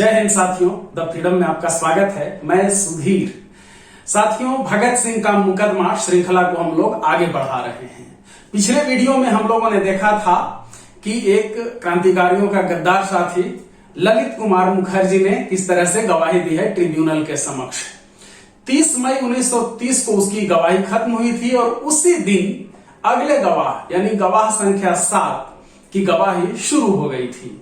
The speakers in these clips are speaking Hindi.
जय हिंद साथियों, द फ्रीडम में आपका स्वागत है। मैं सुधीर। साथियों, भगत सिंह का मुकदमा श्रृंखला को हम लोग आगे बढ़ा रहे हैं। पिछले वीडियो में हम लोगों ने देखा था कि एक क्रांतिकारियों का गद्दार साथी ललित कुमार मुखर्जी ने किस तरह से गवाही दी है ट्रिब्यूनल के समक्ष। 30 मई 1930 को उसकी गवाही खत्म हुई थी और उसी दिन अगले गवाह यानी गवाह संख्या 7 की गवाही शुरू हो गई थी।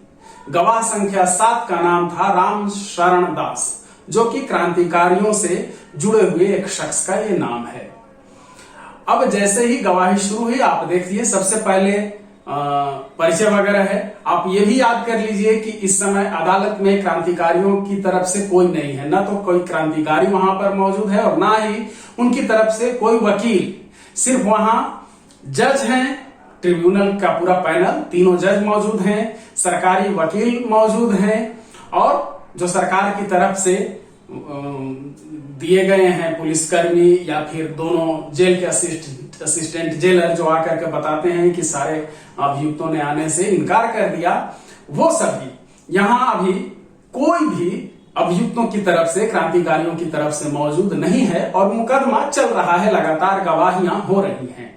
गवाह संख्या 7 का नाम था राम शरण दास, जो कि क्रांतिकारियों से जुड़े हुए एक शख्स का ये नाम है। अब जैसे ही गवाही शुरू हुई, आप देखिए सबसे पहले परिचय वगैरह है। आप ये भी याद कर लीजिए कि इस समय अदालत में क्रांतिकारियों की तरफ से कोई नहीं है, न तो कोई क्रांतिकारी वहां पर मौजूद है और ना ही उनकी तरफ से कोई वकील। सिर्फ वहां जज हैं, ट्रिब्यूनल का पूरा पैनल, तीनों जज मौजूद हैं, सरकारी वकील मौजूद हैं और जो सरकार की तरफ से दिए गए हैं पुलिसकर्मी या फिर दोनों जेल के असिस्टेंट जेलर, जो आकर के बताते हैं कि सारे अभियुक्तों ने आने से इनकार कर दिया। वो सभी यहां अभी कोई भी अभियुक्तों की तरफ से, क्रांतिकारियों की तरफ से मौजूद नहीं है और मुकदमा चल रहा है, लगातार गवाहियां हो रही हैं।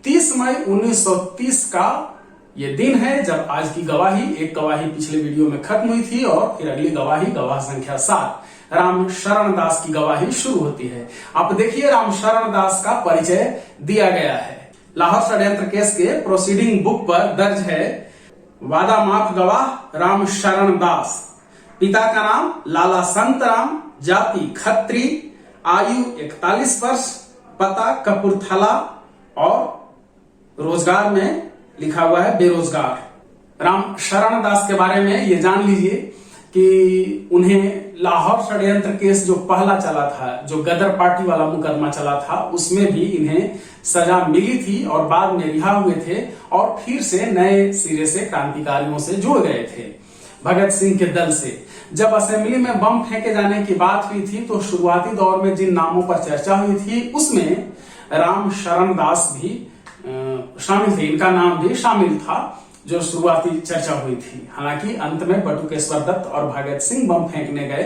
30 मई 1930 का ये दिन है जब आज की गवाही, एक गवाही पिछले वीडियो में खत्म हुई थी और फिर अगली गवाही, गवाह संख्या 7 राम शरण दास की गवाही शुरू होती है। आप देखिए, राम शरण दास का परिचय दिया गया है। लाहौर षड्यंत्र केस के प्रोसीडिंग बुक पर दर्ज है, वादा माफ गवाह राम शरण दास, पिता का नाम लाला संतराम, जाति खत्री, आयु 41 वर्ष, पता कपूरथला और रोजगार में लिखा हुआ है बेरोजगार। राम शरण दास के बारे में ये जान लीजिए कि उन्हें लाहौर षड्यंत्र केस जो पहला चला था, जो गदर पार्टी वाला मुकदमा चला था, उसमें भी इन्हें सजा मिली थी और बाद में रिहा हुए थे और फिर से नए सिरे से क्रांतिकारियों से जुड़ गए थे भगत सिंह के दल से। जब असेंबली में बम फेंके जाने की बात हुई थी तो शुरुआती दौर में जिन नामों पर चर्चा हुई थी उसमें राम शरण दास भी शामिल थे, इनका नाम भी शामिल था जो शुरुआती चर्चा हुई थी। हालांकि अंत में बटुकेश्वर दत्त और भगत सिंह बम फेंकने गए।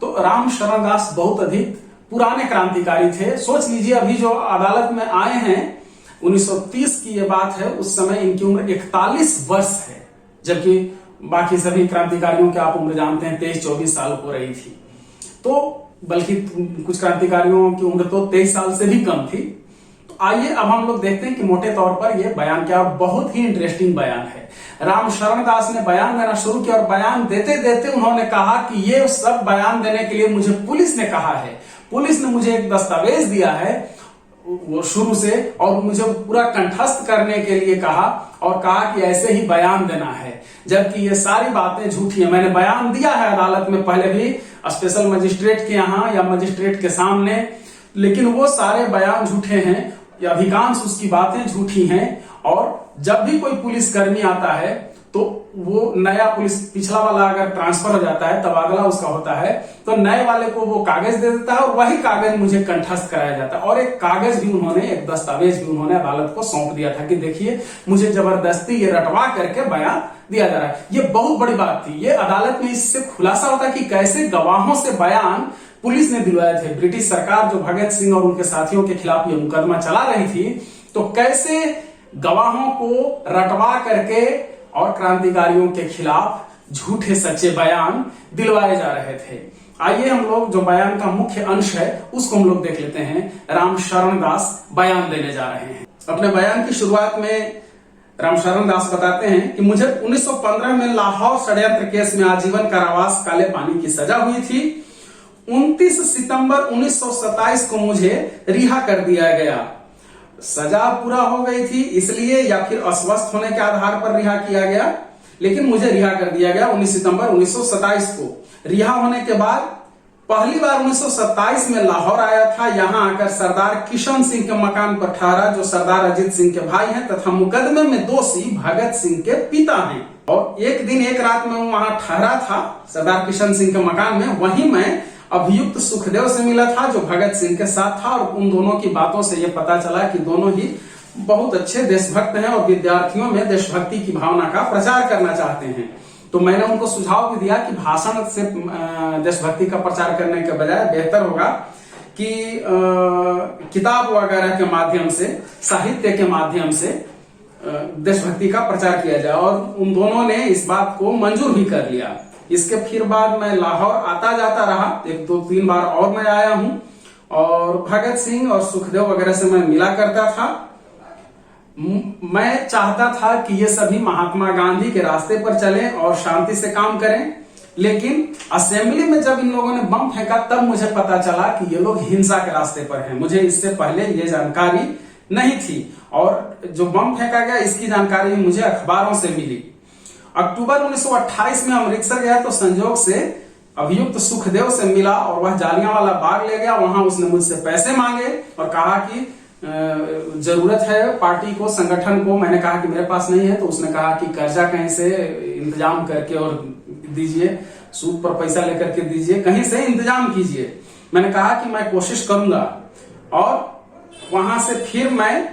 तो राम शरण दास बहुत अधिक पुराने क्रांतिकारी थे। सोच लीजिए, अभी जो अदालत में आए हैं 1930 की ये बात है, उस समय इनकी उम्र 41 वर्ष है, जबकि बाकी सभी क्रांतिकारियों की आप उम्र जानते हैं 23-24 साल हो रही थी। तो बल्कि कुछ क्रांतिकारियों की उम्र तो 23 साल से भी कम थी। आइए अब हम लोग देखते हैं कि मोटे तौर पर यह बयान क्या, बहुत ही इंटरेस्टिंग बयान है। राम शरण दास ने बयान देना शुरू किया और बयान देते देते उन्होंने कहा कि ये सब बयान देने के लिए मुझे पुलिस ने कहा है, पुलिस ने मुझे एक दस्तावेज दिया है वो शुरू से, और मुझे पूरा कंठस्थ करने के लिए कहा और कहा कि ऐसे ही बयान देना है, जबकि ये सारी बातें झूठी है। मैंने बयान दिया है अदालत में पहले भी, स्पेशल मजिस्ट्रेट के यहाँ या मजिस्ट्रेट के सामने, लेकिन वो सारे बयान झूठे हैं, अधिकांश उसकी बातें झूठी हैं। और जब भी कोई पुलिसकर्मी आता है तो वो नया पुलिस, पिछला वाला अगर ट्रांसफर हो जाता है तब अगला उसका होता है, तो नए वाले को वो कागज दे देता है और वही कागज मुझे कंठस्थ कराया जाता है। और एक कागज भी उन्होंने, एक दस्तावेज भी उन्होंने अदालत को सौंप दिया था कि देखिए मुझे जबरदस्ती ये रटवा करके बयान दिया जा रहा है। ये बहुत बड़ी बात थी। ये अदालत में इससे खुलासा होता है कि कैसे गवाहों से बयान पुलिस ने दिलवाए थे। ब्रिटिश सरकार जो भगत सिंह और उनके साथियों के खिलाफ ये मुकदमा चला रही थी, तो कैसे गवाहों को रटवा करके और क्रांतिकारियों के खिलाफ झूठे सच्चे बयान दिलवाए जा रहे थे। आइए हम लोग जो बयान का मुख्य अंश है उसको हम लोग देख लेते हैं। राम शरण दास बयान देने जा रहे हैं। अपने बयान की शुरुआत में राम शरण दास बताते हैं कि मुझे 1915 में लाहौर षड्यंत्र केस में आजीवन कारावास काले पानी की सजा हुई थी। 29 सितंबर 1927 को मुझे रिहा कर दिया गया। सजा पूरा हो गई थी इसलिए या फिर अस्वस्थ होने के आधार पर रिहा किया गया, लेकिन मुझे रिहा कर दिया गया 19 सितंबर 1927 को। रिहा होने के बाद पहली बार 1927 में लाहौर आया था। यहां आकर सरदार किशन सिंह के मकान पर ठहरा, जो सरदार अजीत सिंह के भाई हैं तथा मुकदमे में दोषी भगत सिंह के पिता हैं। और एक दिन एक रात में वहां ठहरा था सरदार किशन सिंह के मकान में। वहीं मैं अभियुक्त सुखदेव से मिला था जो भगत सिंह के साथ था, और उन दोनों की बातों से यह पता चला कि दोनों ही बहुत अच्छे देशभक्त हैं और विद्यार्थियों में देशभक्ति की भावना का प्रचार करना चाहते हैं। तो मैंने उनको सुझाव भी दिया कि भाषण से देशभक्ति का प्रचार करने के बजाय बेहतर होगा कि किताब वगैरह के माध्यम से, साहित्य के माध्यम से देशभक्ति का प्रचार किया जाए, और उन दोनों ने इस बात को मंजूर भी कर लिया। इसके फिर बाद मैं लाहौर आता जाता रहा, 1-2-3 बार और मैं आया हूं, और भगत सिंह और सुखदेव वगैरह से मैं मिला करता था। मैं चाहता था कि ये सभी महात्मा गांधी के रास्ते पर चलें और शांति से काम करें, लेकिन असेंबली में जब इन लोगों ने बम फेंका तब मुझे पता चला कि ये लोग हिंसा के रास्ते पर हैं। मुझे इससे पहले ये जानकारी नहीं थी, और जो बम फेंका गया इसकी जानकारी मुझे अखबारों से मिली। अक्टूबर 1928 में अमृतसर गया तो संजोग से अभियुक्त सुखदेव से मिला, और वह जालियांवाला बाग ले गया। वहां उसने मुझसे पैसे मांगे और कहा कि जरूरत है पार्टी को, संगठन को। मैंने कहा कि मेरे पास नहीं है, तो उसने कहा कि कर्जा कहीं से इंतजाम करके और दीजिए, सूद पर पैसा लेकर के दीजिए, कहीं से इंतजाम कीजिए। मैंने कहा कि मैं कोशिश करूंगा, और वहां से फिर मैं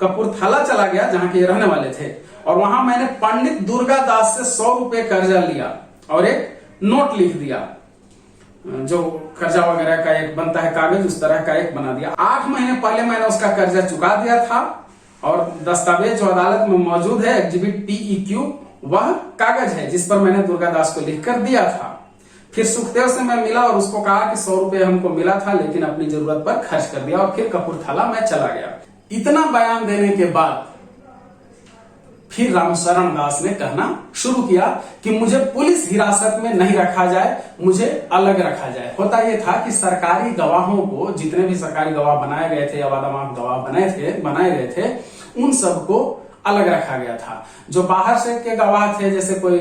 कपूरथला चला गया जहां के रहने वाले थे, और वहां मैंने पंडित दुर्गादास से 100 रुपए कर्जा लिया और एक नोट लिख दिया, जो कर्जा वगैरह का एक बनता है कागज, उस तरह का एक बना दिया। 8 महीने पहले मैंने उसका कर्जा चुका दिया था, और दस्तावेज जो अदालत में मौजूद है, एग्जिबिट PEQ, वह कागज है जिस पर मैंने दुर्गादास को लिखकर दिया था। फिर सुखदेव से मैं मिला और उसको कहा कि 100 रुपए हमको मिला था, लेकिन अपनी जरूरत पर खर्च कर दिया, और फिर कपूरथला मैं चला गया। इतना बयान देने के बाद फिर रामशरण दास ने कहना शुरू किया कि मुझे पुलिस हिरासत में नहीं रखा जाए, मुझे अलग रखा जाए। होता यह था कि सरकारी गवाहों को, जितने भी सरकारी गवाह बनाए गए थे या वादामाफ गवाह बनाए गए थे, उन सबको अलग रखा गया था। जो बाहर से के गवाह थे, जैसे कोई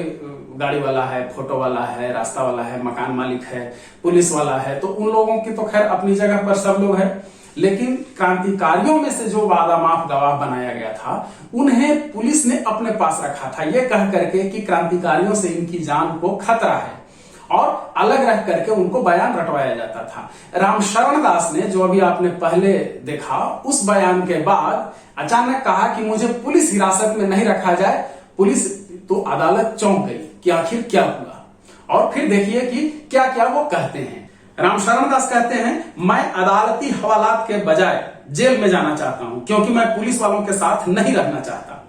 गाड़ी वाला है, फोटो वाला है, रास्ता वाला है, मकान मालिक है, पुलिस वाला है, तो उन लोगों की तो खैर अपनी जगह पर सब लोग हैं, लेकिन क्रांतिकारियों में से जो वादामाफ गवाह बनाया गया था, उन्हें पुलिस ने अपने पास रखा था, यह कह करके कि क्रांतिकारियों से इनकी जान को खतरा है, और अलग रह करके उनको बयान रटवाया जाता था। रामशरण दास ने, जो अभी आपने पहले देखा, उस बयान के बाद अचानक कहा कि मुझे पुलिस हिरासत में नहीं रखा जाए। पुलिस तो अदालत चौंक गई कि आखिर क्या हुआ, और फिर देखिए कि क्या क्या वो कहते हैं। रामशरण दास कहते हैं, मैं अदालती हवालात के बजाय जेल में जाना चाहता हूं, क्योंकि मैं पुलिस वालों के साथ नहीं रहना चाहता।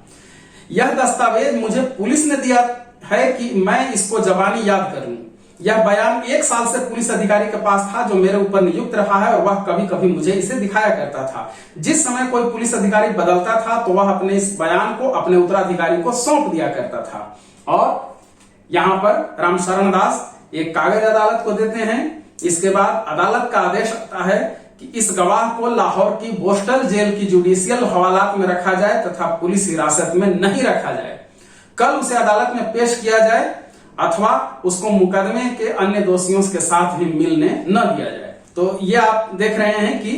यह दस्तावेज मुझे पुलिस ने दिया है कि मैं इसको जबानी याद कर लूं। यह बयान 1 साल से पुलिस अधिकारी के पास था, जो मेरे ऊपर नियुक्त रहा है, और वह कभी कभी मुझे इसे दिखाया करता था। जिस समय कोई पुलिस अधिकारी बदलता था, तो वह अपने इस बयान को अपने उत्तराधिकारी को सौंप दिया करता था। और यहां पर रामशरण दास एक कागज अदालत को देते हैं। इसके बाद अदालत का आदेश आता है कि इस गवाह को लाहौर की बोस्टल जेल की जुडिशियल हवालात में रखा जाए तथा पुलिस हिरासत में नहीं रखा जाए। कल उसे अदालत में पेश किया जाए, अथवा उसको मुकदमे के अन्य दोषियों के साथ भी मिलने न दिया जाए। तो ये आप देख रहे हैं कि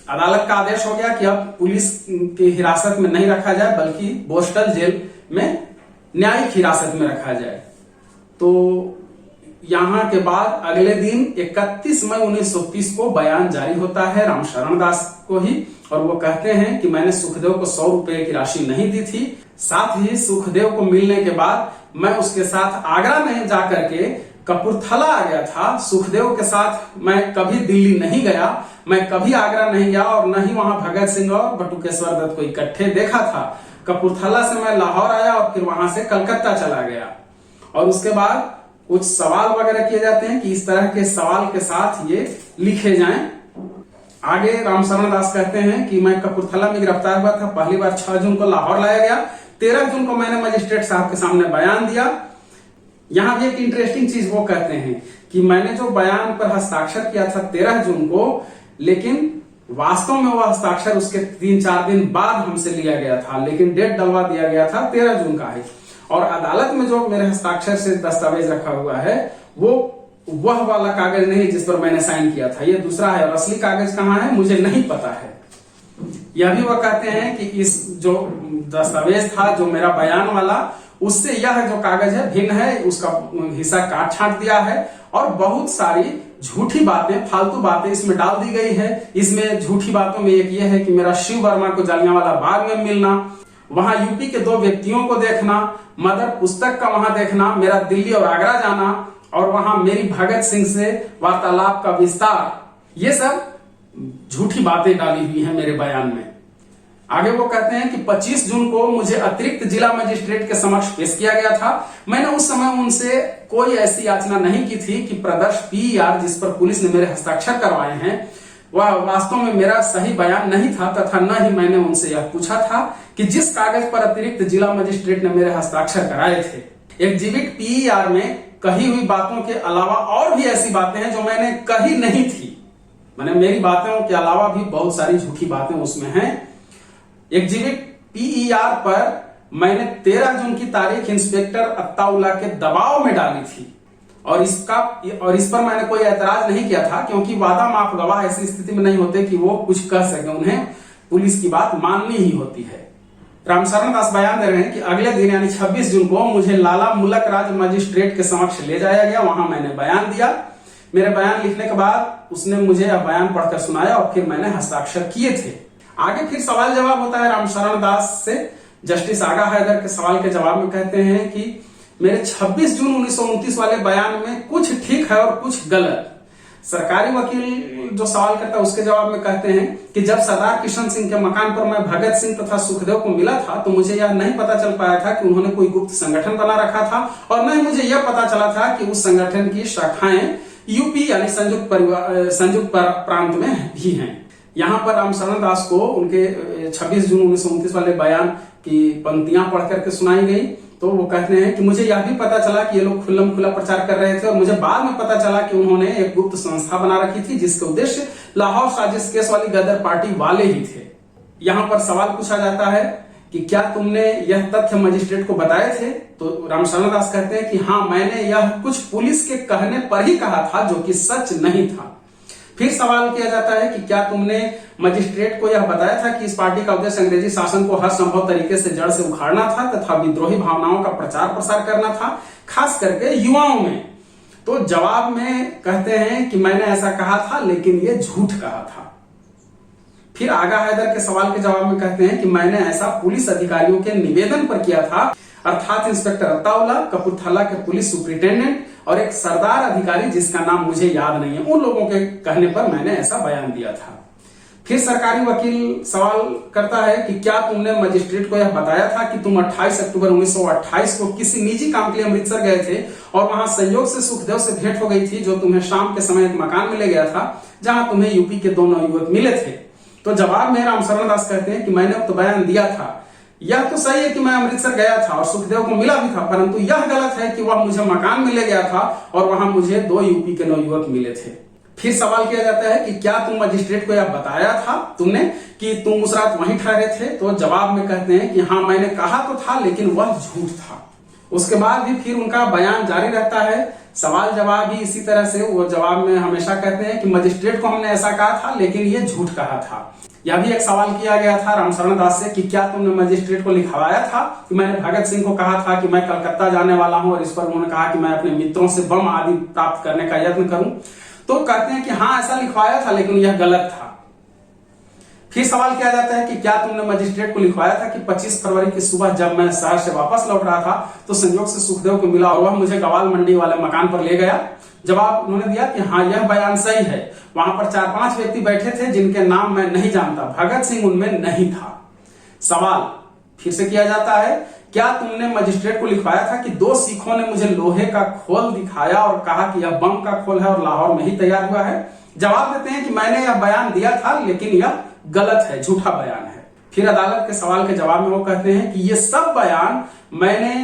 अदालत का आदेश हो गया कि अब पुलिस की हिरासत में नहीं रखा जाए, बल्कि बोस्टल जेल में न्यायिक हिरासत में रखा जाए। तो यहां के बाद अगले दिन 31 मई 1930 को बयान जारी होता है रामशरण दास को ही, और वो कहते हैं कि मैंने सुखदेव को 100 रुपए की राशि नहीं दी थी। साथ ही सुखदेव को मिलने के बाद मैं उसके साथ आगरा में जाकर के कपूरथला आ गया था। सुखदेव के साथ मैं कभी दिल्ली नहीं गया, मैं कभी आगरा नहीं गया, और न ही वहां भगत सिंह और बटुकेश्वर दत्त को इकट्ठे देखा था। कपूरथला से मैं लाहौर आया, और फिर वहां से कलकत्ता चला गया। और उसके बाद कुछ सवाल वगैरह किए जाते हैं कि इस तरह के सवाल के साथ ये लिखे जाएं। आगे रामशरण दास कहते हैं कि मैं कपूरथला में गिरफ्तार हुआ था, पहली बार 6 जून को लाहौर लाया गया, 13 जून को मैंने मजिस्ट्रेट साहब के सामने बयान दिया। यहां भी एक इंटरेस्टिंग चीज वो कहते हैं कि मैंने जो बयान पर हस्ताक्षर किया था 13 जून को, लेकिन वास्तव में वह हस्ताक्षर उसके 3-4 दिन बाद हमसे लिया गया था, लेकिन डेट डलवा दिया गया था 13 जून का है। और अदालत में जो मेरे हस्ताक्षर से दस्तावेज रखा हुआ है, वो वह वाला कागज नहीं जिस पर मैंने साइन किया था, ये दूसरा है, और असली कागज कहाँ है मुझे नहीं पता है। यह भी वह कहते हैं कि इस जो दस्तावेज था, जो मेरा बयान वाला, उससे यह जो कागज है भिन्न है, उसका हिस्सा काट छांट दिया है, और बहुत सारी झूठी बातें, फालतू बातें इसमें डाल दी गई है। इसमें झूठी बातों में एक ये है कि मेरा शिव वर्मा को जालियांवाला बाग में मिलना, वहां यूपी के 2 व्यक्तियों को देखना, मदर पुस्तक का वहां देखना, मेरा दिल्ली और आगरा जाना और वहां मेरी भगत सिंह से वार्तालाप का विस्तार, ये सब झूठी बातें डाली हुई हैं मेरे बयान में। आगे वो कहते हैं कि 25 जून को मुझे अतिरिक्त जिला मजिस्ट्रेट के समक्ष पेश किया गया था। मैंने उस समय उनसे कोई ऐसी याचना नहीं की थी कि प्रदर्श पीईआर जिस पर पुलिस ने मेरे हस्ताक्षर करवाए हैं वह वास्तव में मेरा सही बयान नहीं था, तथा न ही मैंने उनसे यह पूछा था कि जिस कागज पर अतिरिक्त जिला मजिस्ट्रेट ने मेरे हस्ताक्षर कराए थे। एग्जिबिट पीईआर में कही हुई बातों के अलावा और भी ऐसी बातें हैं जो मैंने कही नहीं थी। मैंने मेरी बातों के अलावा भी बहुत सारी झूठी बातें उसमें हैं। एग्जिबिट पीईआर पर मैंने 13 जून की तारीख इंस्पेक्टर अत्ताउल्लाह के दबाव में डाली थी और इस पर मैंने कोई ऐतराज नहीं किया था, क्योंकि वादा माफ गवाह ऐसी स्थिति में नहीं होते कि वो कुछ कह सके, उन्हें पुलिस की बात माननी ही होती है। रामशरण दास बयान दे रहे हैं कि अगले दिन यानी 26 जून को मुझे लाला मुलक राज मजिस्ट्रेट के समक्ष ले जाया गया। वहां मैंने बयान दिया। मेरे बयान लिखने के बाद उसने मुझे यह बयान पढ़कर सुनाया और फिर मैंने हस्ताक्षर किए थे। आगे फिर सवाल जवाब होता है रामशरण दास से। जस्टिस आगा हैदर के सवाल के जवाब में कहते हैं कि मेरे 26 जून 1929 वाले बयान में कुछ ठीक है और कुछ गलत। सरकारी वकील जो सवाल करता है उसके जवाब में कहते हैं कि जब सरदार किशन सिंह के मकान पर मैं भगत सिंह तथा सुखदेव को मिला था तो मुझे यह नहीं पता चल पाया था कि उन्होंने कोई गुप्त संगठन बना रखा था, और न ही मुझे यह पता चला था कि उस संगठन की शाखाएं यूपी यानी संयुक्त प्रांत में भी हैं। यहाँ पर रामशरण दास को उनके 26 जून 1929 वाले बयान की पंक्तियां पढ़ करके सुनाई गई। तो वो कहते हैं कि मुझे यह भी पता चला कि ये लोग खुल्लम खुला प्रचार कर रहे थे, और मुझे बाद में पता चला कि उन्होंने एक गुप्त संस्था बना रखी थी जिसके उद्देश्य लाहौर साजिश केस वाली गदर पार्टी वाले ही थे। यहाँ पर सवाल पूछा जाता है कि क्या तुमने यह तथ्य मजिस्ट्रेट को बताए थे? तो रामशरण दास कहते हैं कि हाँ, मैंने यह कुछ पुलिस के कहने पर ही कहा था जो कि सच नहीं था। फिर सवाल किया जाता है कि क्या तुमने मजिस्ट्रेट को यह बताया था कि इस पार्टी का उद्देश्य अंग्रेजी शासन को हर संभव तरीके से जड़ से उखाड़ना था तथा विद्रोही भावनाओं का प्रचार प्रसार करना था, खास करके युवाओं में? तो जवाब में कहते हैं कि मैंने ऐसा कहा था, लेकिन यह झूठ कहा था। फिर आगा हैदर के सवाल के जवाब में कहते हैं कि मैंने ऐसा पुलिस अधिकारियों के निवेदन पर किया था, अर्थात इंस्पेक्टर अत्ताउल्लाह, कपूरथला के पुलिस सुपरिटेंडेंट और एक सरदार अधिकारी जिसका नाम मुझे याद नहीं है, उन लोगों के कहने पर मैंने ऐसा बयान दिया था। फिर सरकारी वकील सवाल करता है कि क्या तुमने मजिस्ट्रेट को यह बताया था कि तुम 28 अक्टूबर 1928 को किसी निजी काम के लिए अमृतसर गए थे और वहां संयोग से सुखदेव से भेंट हो गई थी, जो तुम्हें शाम के समय एक मकान में ले गया था जहां तुम्हें यूपी के 2 नवयुवक मिले थे? तो जवाब में रामशरण दास कहते हैं कि मैंने तो बयान दिया था। यह तो सही है कि मैं अमृतसर गया था और सुखदेव को मिला भी था, परंतु यह गलत है कि वह मुझे मकान में ले गया था और वहां मुझे 2 यूपी के नवयुवक मिले थे। फिर सवाल किया जाता है कि क्या तुम मजिस्ट्रेट को यह बताया था तुमने कि तुम उस रात वहीं ठहरे थे? तो जवाब में कहते हैं कि हाँ, मैंने कहा तो था, लेकिन वह झूठ था। उसके बाद भी फिर उनका बयान जारी रहता है। सवाल जवाब भी इसी तरह से वो जवाब में हमेशा कहते हैं कि मजिस्ट्रेट को हमने ऐसा कहा था, लेकिन ये झूठ कहा था। यह भी एक सवाल किया गया था रामशरण दास से कि क्या तुमने मजिस्ट्रेट को लिखवाया था कि मैंने भगत सिंह को कहा था कि मैं कलकत्ता जाने वाला हूं, और इस पर उन्होंने कहा कि मैं अपने मित्रों से बम आदि प्राप्त करने का यत्न करूं? तो कहते हैं कि हाँ, ऐसा लिखवाया था, लेकिन यह गलत था। फिर सवाल किया जाता है कि क्या तुमने मजिस्ट्रेट को लिखवाया था कि 25 फरवरी की सुबह जब मैं शहर से वापस लौट रहा था तो संयोग से सुखदेव को मिला और वह मुझे गवाल मंडी वाले मकान पर ले गया? जवाब उन्होंने दिया कि हाँ, यह बयान सही है। वहां पर 4-5 व्यक्ति बैठे थे जिनके नाम मैं नहीं जानता, भगत सिंह उनमें नहीं था। सवाल फिर से किया जाता है, क्या तुमने मजिस्ट्रेट को लिखवाया था कि 2 सिखों ने मुझे लोहे का खोल दिखाया और कहा कि यह बम का खोल है और लाहौर में ही तैयार हुआ है? जवाब देते हैं कि मैंने यह बयान दिया था, लेकिन यह गलत है, झूठा बयान है। फिर अदालत के सवाल के जवाब में वो कहते हैं कि ये सब बयान मैंने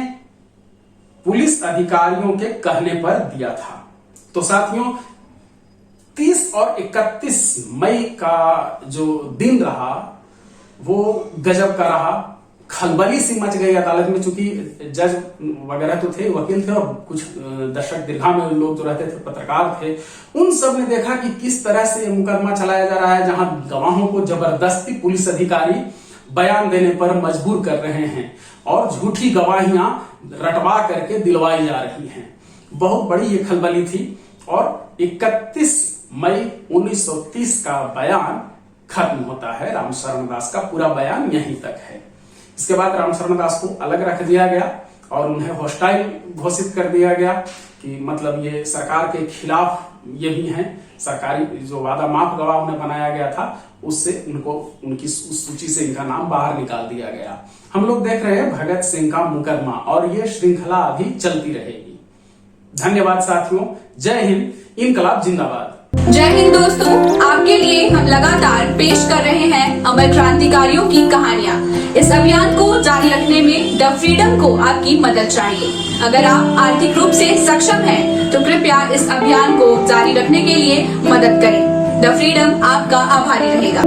पुलिस अधिकारियों के कहने पर दिया था। तो साथियों, 30 और 31 मई का जो दिन रहा वो गजब का रहा। खलबली सी मच गई अदालत में, चूंकि जज वगैरह तो थे, वकील थे, और कुछ दर्शक दीर्घा में लोग जो रहते थे, पत्रकार थे, उन सब ने देखा कि किस तरह से मुकदमा चलाया जा रहा है, जहां गवाहों को जबरदस्ती पुलिस अधिकारी बयान देने पर मजबूर कर रहे हैं और झूठी गवाहियां रटवा करके दिलवाई जा रही हैं। बहुत बड़ी ये खलबली थी और 31 मई 1930 का बयान खत्म होता है। रामशरण दास का पूरा बयान यहीं तक है। इसके बाद रामशरण दास को अलग रख दिया गया और उन्हें हॉस्टाइल घोषित कर दिया गया कि मतलब ये सरकार के खिलाफ ये भी हैं। सरकारी जो वादा माफ गवाह उन्हें बनाया गया था उससे उनको उनकी उस सूची से इनका नाम बाहर निकाल दिया गया। हम लोग देख रहे हैं भगत सिंह का मुकदमा और ये श्रृंखला अभी चलती रहेगी। धन्यवाद साथियों, जय हिंद, इनकलाब जिंदाबाद। जय हिंद दोस्तों, आपके लिए हम लगातार पेश कर रहे हैं अमर क्रांतिकारियों की कहानियां। इस अभियान को जारी रखने में द फ्रीडम को आपकी मदद चाहिए। अगर आप आर्थिक रूप से सक्षम हैं, तो कृपया इस अभियान को जारी रखने के लिए मदद करें। द फ्रीडम आपका आभारी रहेगा।